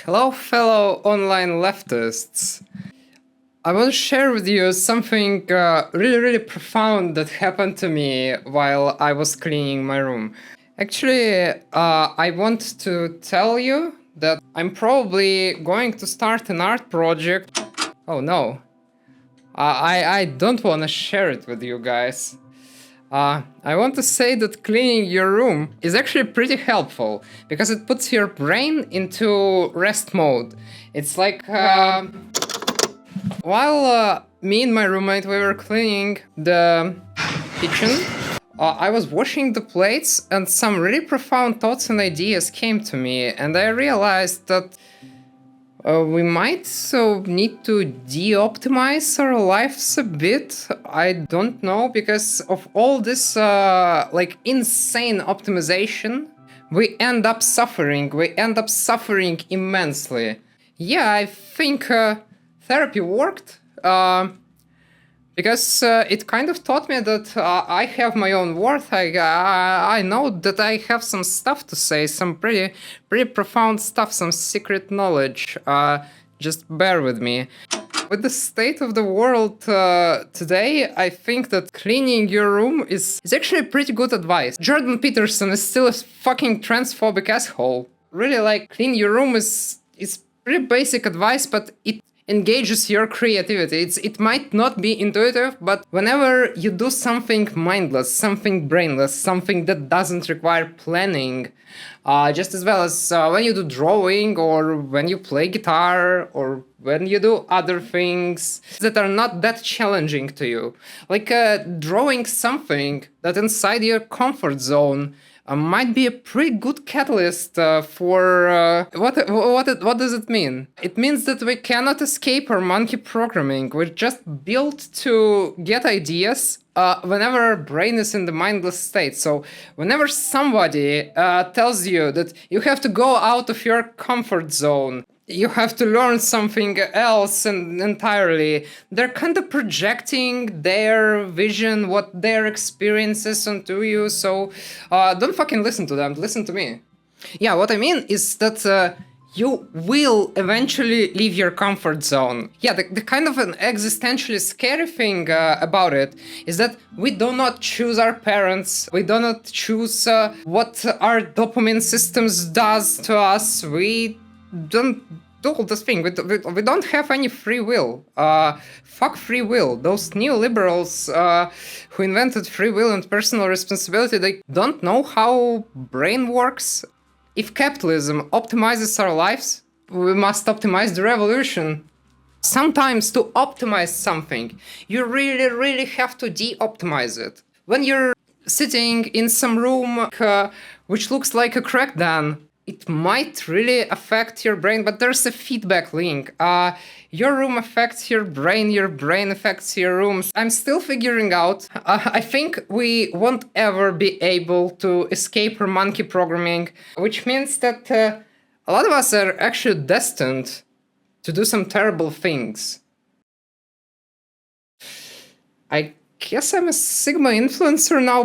Hello, fellow online leftists. I want to share with you something really profound that happened to me while I was cleaning my room. Actually, I want to tell you that I'm probably going to start an art project. Oh no, I don't want to share it with you guys. I want to say that cleaning your room is actually pretty helpful because it puts your brain into rest mode. It's like while me and my roommate we were cleaning the kitchen, I was washing the plates and some really profound thoughts and ideas came to me, and I realized that we might need to de-optimize our lives a bit. I don't know, because of all this like insane optimization, we end up suffering. We end up suffering immensely. Yeah, I think therapy worked. Because it kind of taught me that I have my own worth. I know that I have some stuff to say, some pretty profound stuff, some secret knowledge. Just bear with me. With the state of the world today, I think that cleaning your room is actually pretty good advice. Jordan Peterson is still a fucking transphobic asshole. Really, like, clean your room is pretty basic advice, but it engages your creativity. It might not be intuitive, but whenever you do something mindless, something brainless, something that doesn't require planning, just as well as when you do drawing or when you play guitar or when you do other things that are not that challenging to you, like drawing something that inside your comfort zone might be a pretty good catalyst for what does it mean? It means that we cannot escape our monkey programming. We're just built to get ideas whenever our brain is in the mindless state. So whenever somebody tells you that you have to go out of your comfort zone, you have to learn something else entirely, they're kind of projecting their vision, what their experiences onto you. So don't fucking listen to them, listen to me. Yeah, what I mean is that you will eventually leave your comfort zone. Yeah, the kind of an existentially scary thing about it is that we do not choose our parents. We do not choose what our dopamine systems does to us. We don't do all this thing. We don't have any free will. Fuck free will. Those neoliberals who invented free will and personal responsibility, they don't know how brain works. If capitalism optimizes our lives, we must optimize the revolution. Sometimes to optimize something, you really have to de-optimize it. When you're sitting in some room which looks like a crack den, it might really affect your brain, but there's a feedback link. Your room affects your brain affects your room. I'm still figuring out. I think we won't ever be able to escape our monkey programming, which means that a lot of us are actually destined to do some terrible things. I guess I'm a Sigma influencer now.